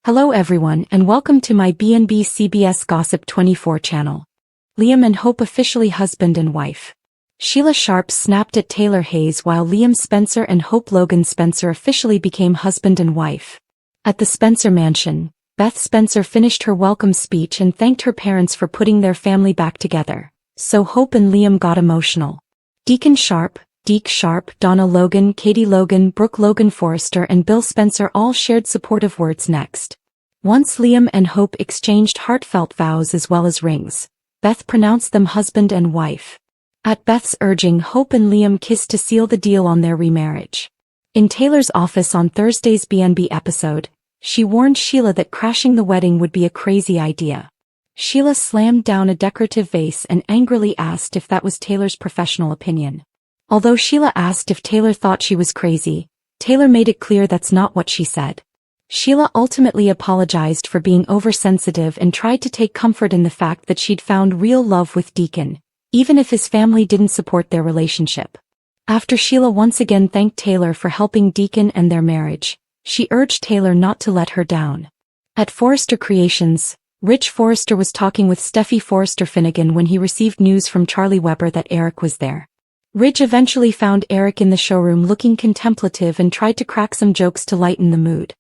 Hello everyone and welcome to my B&B CBS Gossip 24 channel. Liam and Hope officially husband and wife. Sheila Sharp snapped at Taylor Hayes while Liam Spencer and Hope Logan Spencer officially became husband and wife. At the Spencer mansion, Beth Spencer finished her welcome speech and thanked her parents for putting their family back together. So Hope and Liam got emotional. Deacon Sharp, Deke Sharp, Donna Logan, Katie Logan, Brooke Logan Forrester and Bill Spencer all shared supportive words next. Once Liam and Hope exchanged heartfelt vows as well as rings, Beth pronounced them husband and wife. At Beth's urging, Hope and Liam kissed to seal the deal on their remarriage. In Taylor's office on Thursday's B&B episode, she warned Sheila that crashing the wedding would be a crazy idea. Sheila slammed down a decorative vase and angrily asked if that was Taylor's professional opinion. Although Sheila asked if Taylor thought she was crazy, Taylor made it clear that's not what she said. Sheila ultimately apologized for being oversensitive and tried to take comfort in the fact that she'd found real love with Deacon, even if his family didn't support their relationship. After Sheila once again thanked Taylor for helping Deacon and their marriage, she urged Taylor not to let her down. At Forrester Creations, Rich Forrester was talking with Steffi Forrester Finnegan when he received news from Charlie Weber that Eric was there. Ridge eventually found Eric in the showroom looking contemplative and tried to crack some jokes to lighten the mood.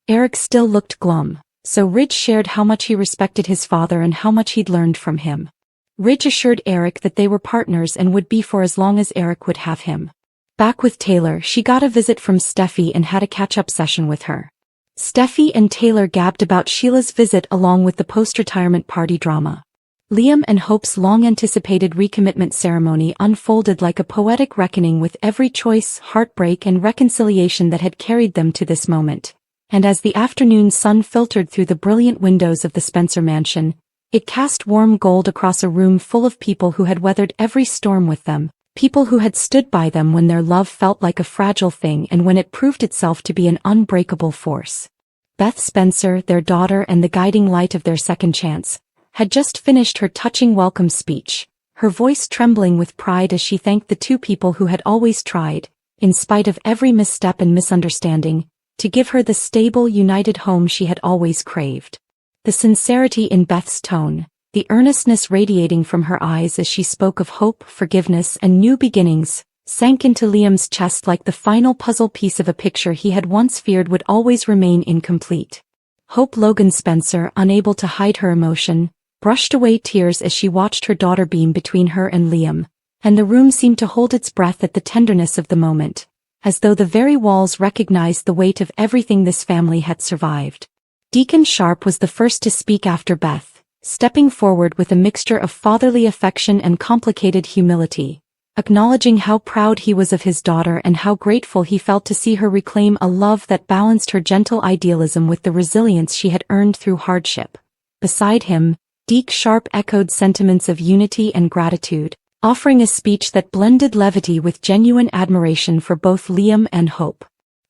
Eric still looked glum, so Ridge shared how much he respected his father and how much he'd learned from him. Ridge assured Eric that they were partners and would be for as long as Eric would have him. Back with Taylor, she got a visit from Steffi and had a catch-up session with her. Steffi and Taylor gabbed about Sheila's visit along with the post-retirement party drama. Liam and Hope's long-anticipated recommitment ceremony unfolded like a poetic reckoning with every choice, heartbreak and reconciliation that had carried them to this moment. And as the afternoon sun filtered through the brilliant windows of the Spencer mansion, it cast warm gold across a room full of people who had weathered every storm with them, people who had stood by them when their love felt like a fragile thing and when it proved itself to be an unbreakable force. Beth Spencer, their daughter and the guiding light of their second chance, had just finished her touching welcome speech, her voice trembling with pride as she thanked the two people who had always tried, in spite of every misstep and misunderstanding, to give her the stable, united home she had always craved. The sincerity in Beth's tone, the earnestness radiating from her eyes as she spoke of hope, forgiveness and new beginnings, sank into Liam's chest like the final puzzle piece of a picture he had once feared would always remain incomplete. Hope Logan Spencer, unable to hide her emotion, brushed away tears as she watched her daughter beam between her and Liam, and the room seemed to hold its breath at the tenderness of the moment, as though the very walls recognized the weight of everything this family had survived. Deacon Sharp was the first to speak after Beth, stepping forward with a mixture of fatherly affection and complicated humility, acknowledging how proud he was of his daughter and how grateful he felt to see her reclaim a love that balanced her gentle idealism with the resilience she had earned through hardship. Beside him, Deke Sharp echoed sentiments of unity and gratitude, offering a speech that blended levity with genuine admiration for both Liam and Hope.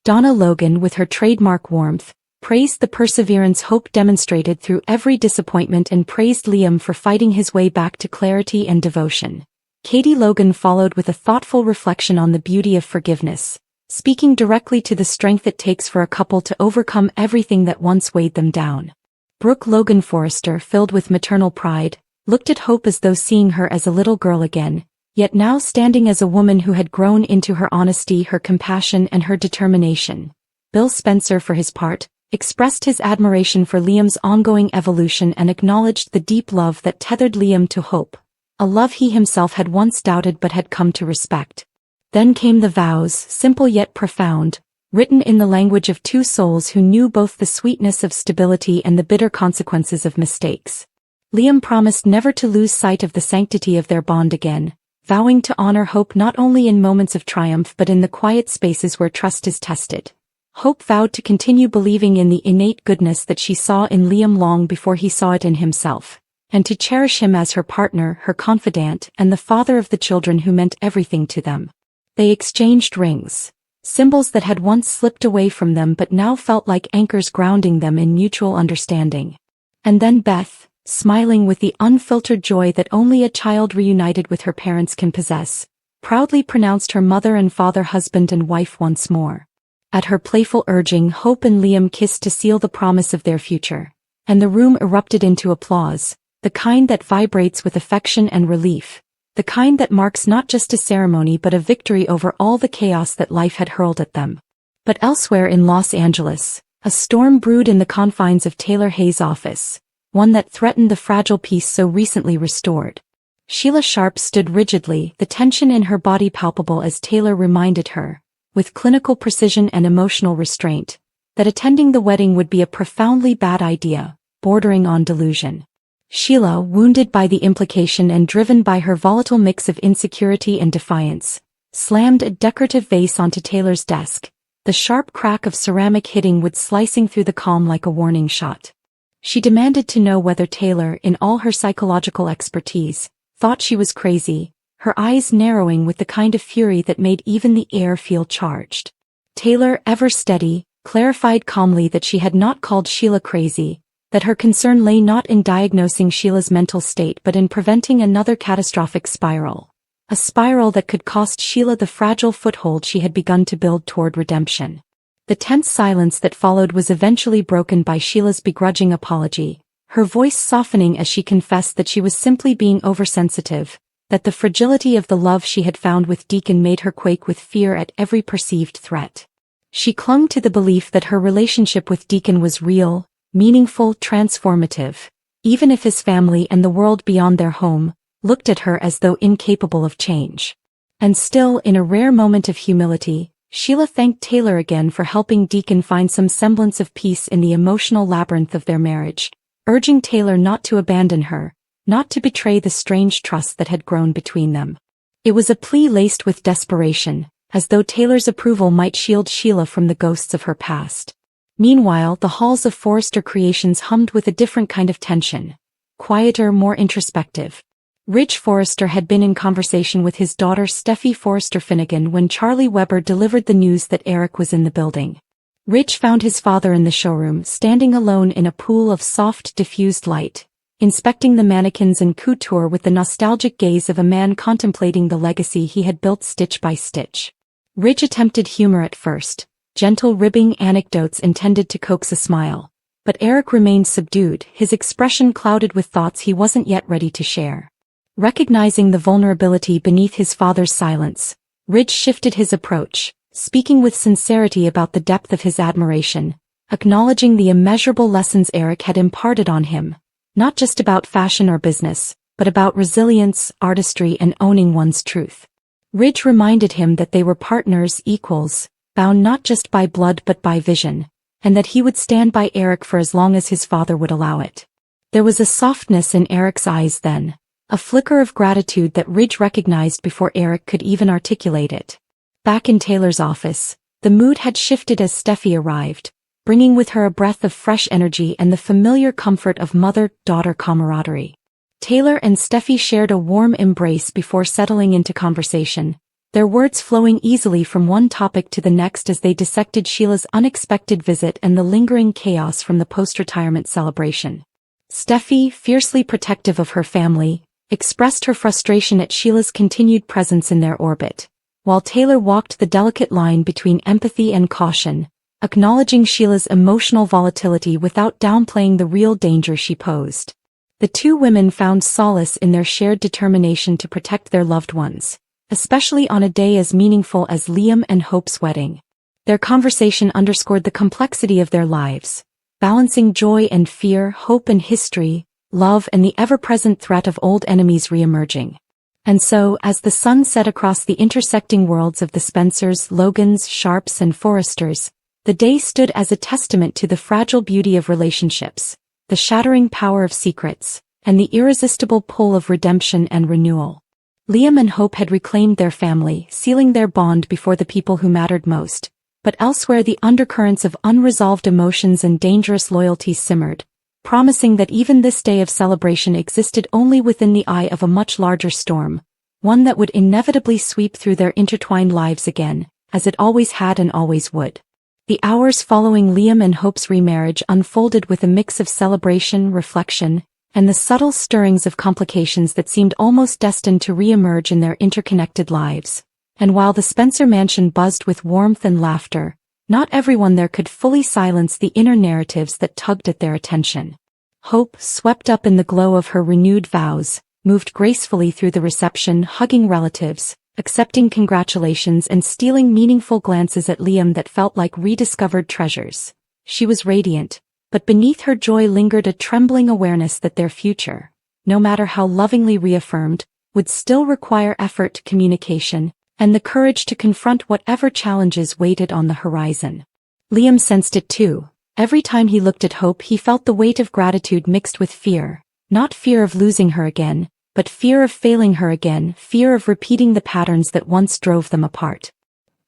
Donna Logan, with her trademark warmth, praised the perseverance Hope demonstrated through every disappointment and praised Liam for fighting his way back to clarity and devotion. Katie Logan followed with a thoughtful reflection on the beauty of forgiveness, speaking directly to the strength it takes for a couple to overcome everything that once weighed them down. Brooke Logan Forrester, filled with maternal pride, looked at Hope as though seeing her as a little girl again, yet now standing as a woman who had grown into her honesty, her compassion and her determination. Bill Spencer, for his part, expressed his admiration for Liam's ongoing evolution and acknowledged the deep love that tethered Liam to Hope, a love he himself had once doubted but had come to respect. Then came the vows, simple yet profound, written in the language of two souls who knew both the sweetness of stability and the bitter consequences of mistakes. Liam promised never to lose sight of the sanctity of their bond again, vowing to honor Hope not only in moments of triumph but in the quiet spaces where trust is tested. Hope vowed to continue believing in the innate goodness that she saw in Liam long before he saw it in himself, and to cherish him as her partner, her confidant, and the father of the children who meant everything to them. They exchanged rings, symbols that had once slipped away from them but now felt like anchors grounding them in mutual understanding. And then Beth, smiling with the unfiltered joy that only a child reunited with her parents can possess, proudly pronounced her mother and father husband and wife once more. At her playful urging, Hope and Liam kissed to seal the promise of their future. And the room erupted into applause, the kind that vibrates with affection and relief, the kind that marks not just a ceremony but a victory over all the chaos that life had hurled at them. But elsewhere in Los Angeles, a storm brewed in the confines of Taylor Hayes' office, one that threatened the fragile peace so recently restored. Sheila Sharp stood rigidly, the tension in her body palpable as Taylor reminded her, with clinical precision and emotional restraint, that attending the wedding would be a profoundly bad idea, bordering on delusion. Sheila, wounded by the implication and driven by her volatile mix of insecurity and defiance, slammed a decorative vase onto Taylor's desk, the sharp crack of ceramic hitting wood slicing through the calm like a warning shot. She demanded to know whether Taylor, in all her psychological expertise, thought she was crazy, her eyes narrowing with the kind of fury that made even the air feel charged. Taylor, ever steady, clarified calmly that she had not called Sheila crazy, that her concern lay not in diagnosing Sheila's mental state but in preventing another catastrophic spiral. A spiral that could cost Sheila the fragile foothold she had begun to build toward redemption. The tense silence that followed was eventually broken by Sheila's begrudging apology, her voice softening as she confessed that she was simply being oversensitive, that the fragility of the love she had found with Deacon made her quake with fear at every perceived threat. She clung to the belief that her relationship with Deacon was real, meaningful, transformative, even if his family and the world beyond their home looked at her as though incapable of change. And still, in a rare moment of humility, Sheila thanked Taylor again for helping Deacon find some semblance of peace in the emotional labyrinth of their marriage, urging Taylor not to abandon her, not to betray the strange trust that had grown between them. It was a plea laced with desperation, as though Taylor's approval might shield Sheila from the ghosts of her past. Meanwhile, the halls of Forrester Creations hummed with a different kind of tension, quieter, more introspective. Ridge Forrester had been in conversation with his daughter Steffi Forrester Finnegan when Charlie Weber delivered the news that Eric was in the building. Ridge found his father in the showroom, standing alone in a pool of soft, diffused light, inspecting the mannequins and couture with the nostalgic gaze of a man contemplating the legacy he had built stitch by stitch. Ridge attempted humor at first, gentle ribbing anecdotes intended to coax a smile, but Eric remained subdued, his expression clouded with thoughts he wasn't yet ready to share. Recognizing the vulnerability beneath his father's silence, Ridge shifted his approach, speaking with sincerity about the depth of his admiration, acknowledging the immeasurable lessons Eric had imparted on him, not just about fashion or business, but about resilience, artistry, and owning one's truth. Ridge reminded him that they were partners, equals, bound not just by blood but by vision, and that he would stand by Eric for as long as his father would allow it. There was a softness in Eric's eyes then, a flicker of gratitude that Ridge recognized before Eric could even articulate it. Back in Taylor's office, the mood had shifted as Steffi arrived, bringing with her a breath of fresh energy and the familiar comfort of mother-daughter camaraderie. Taylor and Steffi shared a warm embrace before settling into conversation, their words flowing easily from one topic to the next as they dissected Sheila's unexpected visit and the lingering chaos from the post-retirement celebration. Steffi, fiercely protective of her family, expressed her frustration at Sheila's continued presence in their orbit, while Taylor walked the delicate line between empathy and caution, acknowledging Sheila's emotional volatility without downplaying the real danger she posed. The two women found solace in their shared determination to protect their loved ones, especially on a day as meaningful as Liam and Hope's wedding. Their conversation underscored the complexity of their lives, balancing joy and fear, hope and history, love and the ever-present threat of old enemies re-emerging. And so, as the sun set across the intersecting worlds of the Spencers, Logans, Sharps and Forresters, the day stood as a testament to the fragile beauty of relationships, the shattering power of secrets, and the irresistible pull of redemption and renewal. Liam and Hope had reclaimed their family, sealing their bond before the people who mattered most, but elsewhere the undercurrents of unresolved emotions and dangerous loyalties simmered, promising that even this day of celebration existed only within the eye of a much larger storm, one that would inevitably sweep through their intertwined lives again, as it always had and always would. The hours following Liam and Hope's remarriage unfolded with a mix of celebration, reflection, and the subtle stirrings of complications that seemed almost destined to re-emerge in their interconnected lives. And while the Spencer mansion buzzed with warmth and laughter, not everyone there could fully silence the inner narratives that tugged at their attention. Hope, swept up in the glow of her renewed vows, moved gracefully through the reception, hugging relatives, accepting congratulations and stealing meaningful glances at Liam that felt like rediscovered treasures. She was radiant, but beneath her joy lingered a trembling awareness that their future, no matter how lovingly reaffirmed, would still require effort, communication, and the courage to confront whatever challenges waited on the horizon. Liam sensed it too. Every time he looked at Hope he felt the weight of gratitude mixed with fear, not fear of losing her again, but fear of failing her again, fear of repeating the patterns that once drove them apart.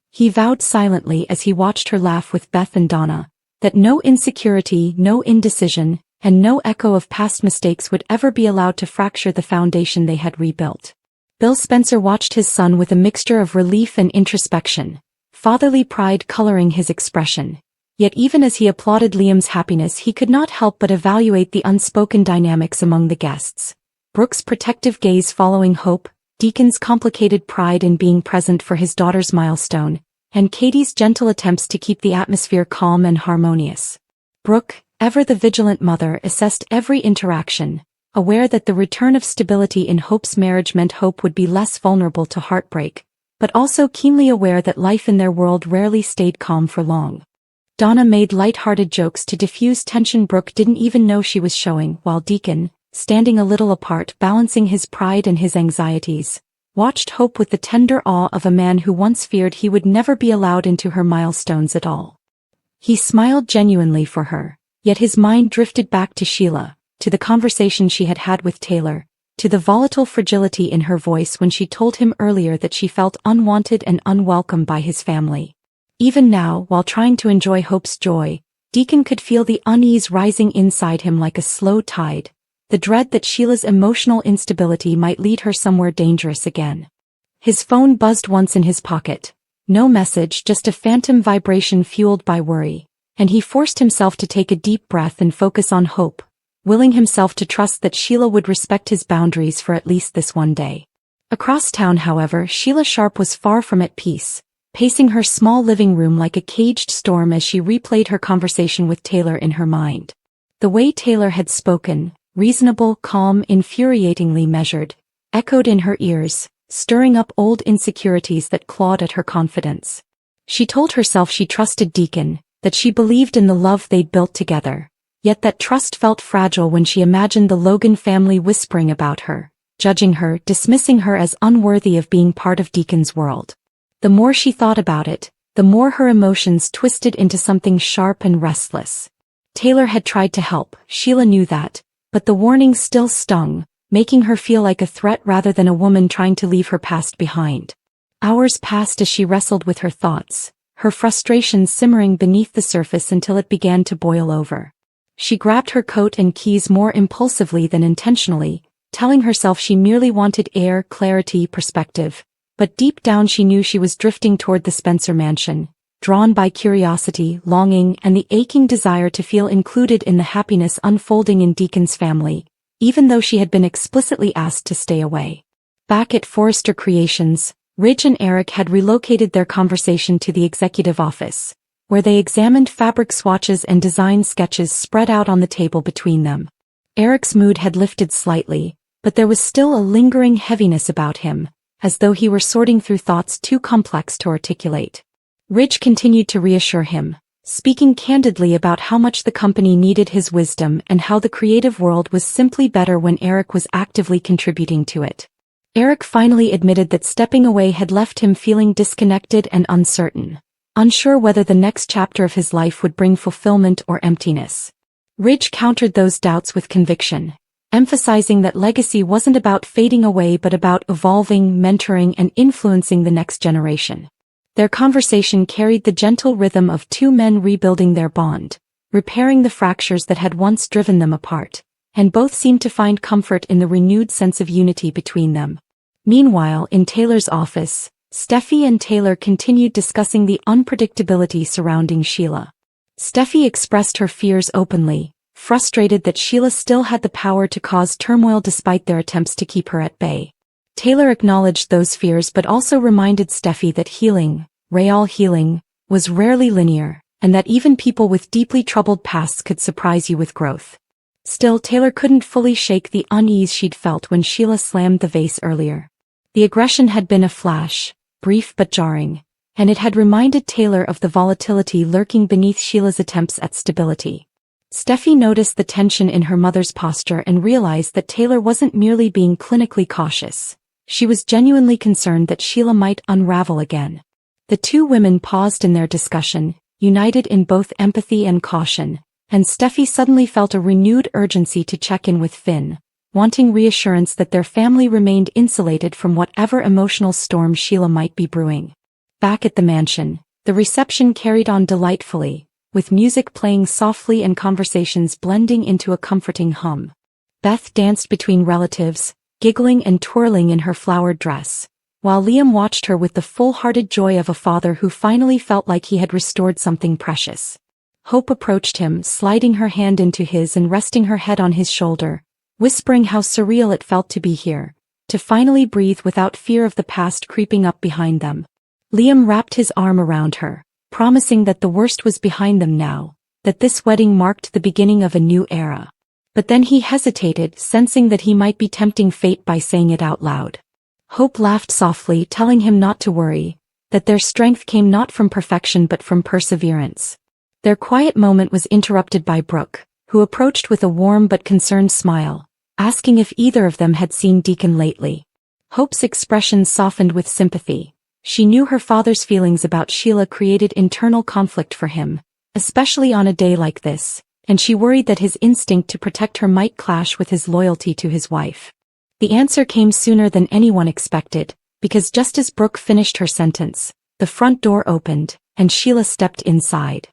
He vowed silently as he watched her laugh with Beth and Donna, that no insecurity, no indecision, and no echo of past mistakes would ever be allowed to fracture the foundation they had rebuilt. Bill Spencer watched his son with a mixture of relief and introspection, fatherly pride coloring his expression. Yet even as he applauded Liam's happiness he could not help but evaluate the unspoken dynamics among the guests. Brooke's protective gaze following Hope, Deacon's complicated pride in being present for his daughter's milestone, and Katie's gentle attempts to keep the atmosphere calm and harmonious. Brooke, ever the vigilant mother, assessed every interaction, aware that the return of stability in Hope's marriage meant Hope would be less vulnerable to heartbreak, but also keenly aware that life in their world rarely stayed calm for long. Donna made light-hearted jokes to diffuse tension Brooke didn't even know she was showing, while Deacon, standing a little apart balancing his pride and his anxieties, watched Hope with the tender awe of a man who once feared he would never be allowed into her milestones at all. He smiled genuinely for her, yet his mind drifted back to Sheila, to the conversation she had had with Taylor, to the volatile fragility in her voice when she told him earlier that she felt unwanted and unwelcome by his family. Even now, while trying to enjoy Hope's joy, Deacon could feel the unease rising inside him like a slow tide, the dread that Sheila's emotional instability might lead her somewhere dangerous again. His phone buzzed once in his pocket. No message, just a phantom vibration fueled by worry, and he forced himself to take a deep breath and focus on Hope, willing himself to trust that Sheila would respect his boundaries for at least this one day. Across town, however, Sheila Sharp was far from at peace, pacing her small living room like a caged storm as she replayed her conversation with Taylor in her mind. The way Taylor had spoken, reasonable, calm, infuriatingly measured, echoed in her ears, stirring up old insecurities that clawed at her confidence. She told herself she trusted Deacon, that she believed in the love they'd built together, yet that trust felt fragile when she imagined the Logan family whispering about her, judging her, dismissing her as unworthy of being part of Deacon's world. The more she thought about it, the more her emotions twisted into something sharp and restless. Taylor had tried to help, Sheila knew that, but the warning still stung, making her feel like a threat rather than a woman trying to leave her past behind. Hours passed as she wrestled with her thoughts, her frustration simmering beneath the surface until it began to boil over. She grabbed her coat and keys more impulsively than intentionally, telling herself she merely wanted air, clarity, perspective. But deep down she knew she was drifting toward the Spencer mansion, drawn by curiosity, longing, and the aching desire to feel included in the happiness unfolding in Deacon's family, even though she had been explicitly asked to stay away. Back at Forrester Creations, Ridge and Eric had relocated their conversation to the executive office, where they examined fabric swatches and design sketches spread out on the table between them. Eric's mood had lifted slightly, but there was still a lingering heaviness about him, as though he were sorting through thoughts too complex to articulate. Ridge continued to reassure him, speaking candidly about how much the company needed his wisdom and how the creative world was simply better when Eric was actively contributing to it. Eric finally admitted that stepping away had left him feeling disconnected and uncertain, unsure whether the next chapter of his life would bring fulfillment or emptiness. Ridge countered those doubts with conviction, emphasizing that legacy wasn't about fading away but about evolving, mentoring, and influencing the next generation. Their conversation carried the gentle rhythm of two men rebuilding their bond, repairing the fractures that had once driven them apart, and both seemed to find comfort in the renewed sense of unity between them. Meanwhile, in Taylor's office, Steffi and Taylor continued discussing the unpredictability surrounding Sheila. Steffi expressed her fears openly, frustrated that Sheila still had the power to cause turmoil despite their attempts to keep her at bay. Taylor acknowledged those fears but also reminded Steffi that healing, real healing, was rarely linear, and that even people with deeply troubled pasts could surprise you with growth. Still, Taylor couldn't fully shake the unease she'd felt when Sheila slammed the vase earlier. The aggression had been a flash, brief but jarring, and it had reminded Taylor of the volatility lurking beneath Sheila's attempts at stability. Steffi noticed the tension in her mother's posture and realized that Taylor wasn't merely being clinically cautious. She was genuinely concerned that Sheila might unravel again. The two women paused in their discussion, united in both empathy and caution, and Steffi suddenly felt a renewed urgency to check in with Finn, wanting reassurance that their family remained insulated from whatever emotional storm Sheila might be brewing. Back at the mansion, the reception carried on delightfully, with music playing softly and conversations blending into a comforting hum. Beth danced between relatives, giggling and twirling in her flowered dress, while Liam watched her with the full-hearted joy of a father who finally felt like he had restored something precious. Hope approached him, sliding her hand into his and resting her head on his shoulder, whispering how surreal it felt to be here, to finally breathe without fear of the past creeping up behind them. Liam wrapped his arm around her, promising that the worst was behind them now, that this wedding marked the beginning of a new era. But then he hesitated, sensing that he might be tempting fate by saying it out loud. Hope laughed softly, telling him not to worry, that their strength came not from perfection but from perseverance. Their quiet moment was interrupted by Brooke, who approached with a warm but concerned smile, asking if either of them had seen Deacon lately. Hope's expression softened with sympathy. She knew her father's feelings about Sheila created internal conflict for him, especially on a day like this, and she worried that his instinct to protect her might clash with his loyalty to his wife. The answer came sooner than anyone expected, because just as Brooke finished her sentence, the front door opened, and Sheila stepped inside.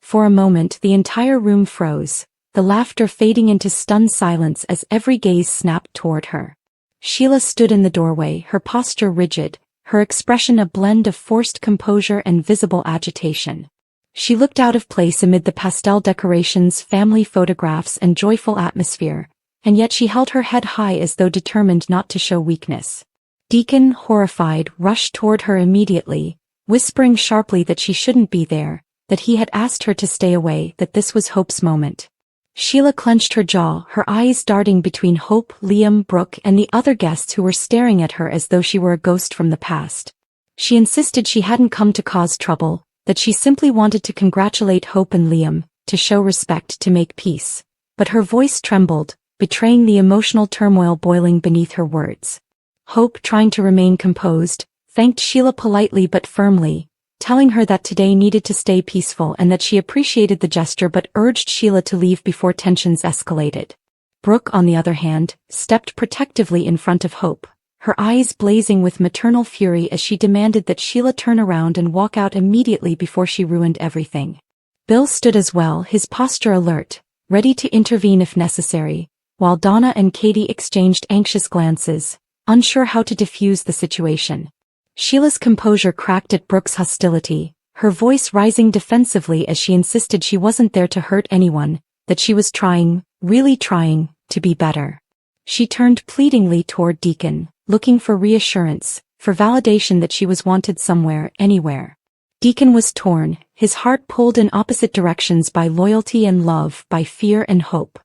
For a moment the entire room froze, the laughter fading into stunned silence as every gaze snapped toward her. Sheila stood in the doorway, her posture rigid, her expression a blend of forced composure and visible agitation. She looked out of place amid the pastel decorations, family photographs, and joyful atmosphere, and yet she held her head high as though determined not to show weakness. Deacon, horrified, rushed toward her immediately, whispering sharply that she shouldn't be there, that he had asked her to stay away, that this was Hope's moment. Sheila clenched her jaw, her eyes darting between Hope, Liam, Brooke, and the other guests who were staring at her as though she were a ghost from the past. She insisted she hadn't come to cause trouble, that she simply wanted to congratulate Hope and Liam, to show respect, to make peace. But her voice trembled, betraying the emotional turmoil boiling beneath her words. Hope, trying to remain composed, thanked Sheila politely but firmly, telling her that today needed to stay peaceful and that she appreciated the gesture but urged Sheila to leave before tensions escalated. Brooke, on the other hand, stepped protectively in front of Hope, her eyes blazing with maternal fury as she demanded that Sheila turn around and walk out immediately before she ruined everything. Bill stood as well, his posture alert, ready to intervene if necessary, while Donna and Katie exchanged anxious glances, unsure how to diffuse the situation. Sheila's composure cracked at Brooke's hostility, her voice rising defensively as she insisted she wasn't there to hurt anyone, that she was trying, really trying, to be better. She turned pleadingly toward Deacon, looking for reassurance, for validation that she was wanted somewhere, anywhere. Deacon was torn, his heart pulled in opposite directions by loyalty and love, by fear and hope.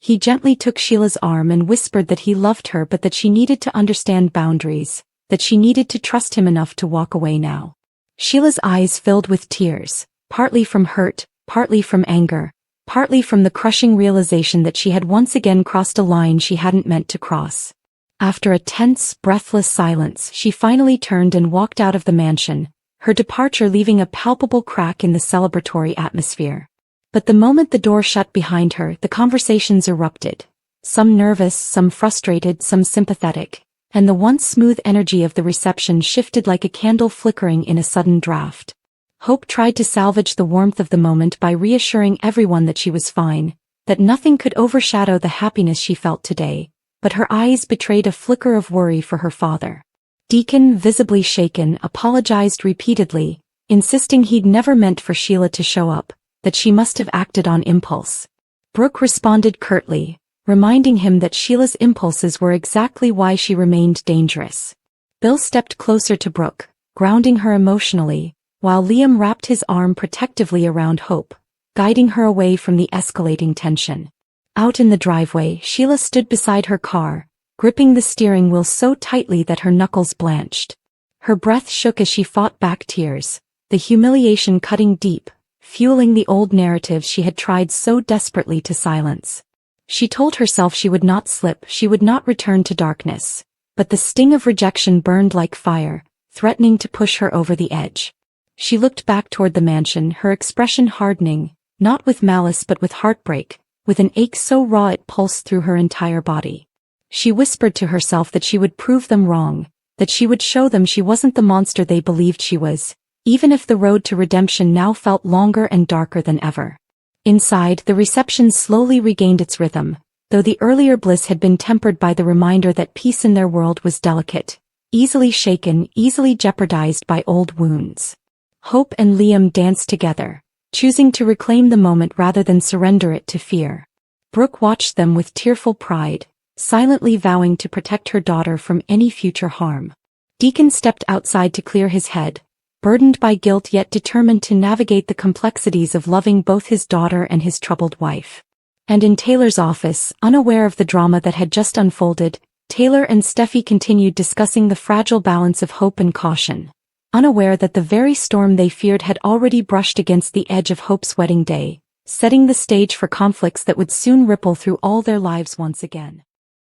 He gently took Sheila's arm and whispered that he loved her but that she needed to understand boundaries, that she needed to trust him enough to walk away now. Sheila's eyes filled with tears, partly from hurt, partly from anger, partly from the crushing realization that she had once again crossed a line she hadn't meant to cross. After a tense, breathless silence, she finally turned and walked out of the mansion, her departure leaving a palpable crack in the celebratory atmosphere. But the moment the door shut behind her, the conversations erupted. Some nervous, some frustrated, some sympathetic, and the once smooth energy of the reception shifted like a candle flickering in a sudden draft. Hope tried to salvage the warmth of the moment by reassuring everyone that she was fine, that nothing could overshadow the happiness she felt today, but her eyes betrayed a flicker of worry for her father. Deacon, visibly shaken, apologized repeatedly, insisting he'd never meant for Sheila to show up, that she must have acted on impulse. Brooke responded curtly, reminding him that Sheila's impulses were exactly why she remained dangerous. Bill stepped closer to Brooke, grounding her emotionally, while Liam wrapped his arm protectively around Hope, guiding her away from the escalating tension. Out in the driveway, Sheila stood beside her car, gripping the steering wheel so tightly that her knuckles blanched. Her breath shook as she fought back tears, the humiliation cutting deep, fueling the old narratives she had tried so desperately to silence. She told herself she would not slip, she would not return to darkness, but the sting of rejection burned like fire, threatening to push her over the edge. She looked back toward the mansion, her expression hardening, not with malice but with heartbreak, with an ache so raw it pulsed through her entire body. She whispered to herself that she would prove them wrong, that she would show them she wasn't the monster they believed she was, even if the road to redemption now felt longer and darker than ever. Inside, the reception slowly regained its rhythm, though the earlier bliss had been tempered by the reminder that peace in their world was delicate, easily shaken, easily jeopardized by old wounds. Hope and Liam danced together, choosing to reclaim the moment rather than surrender it to fear. Brooke watched them with tearful pride, silently vowing to protect her daughter from any future harm. Deacon stepped outside to clear his head, burdened by guilt yet determined to navigate the complexities of loving both his daughter and his troubled wife. And in Taylor's office, unaware of the drama that had just unfolded, Taylor and Steffi continued discussing the fragile balance of hope and caution, unaware that the very storm they feared had already brushed against the edge of Hope's wedding day, setting the stage for conflicts that would soon ripple through all their lives once again.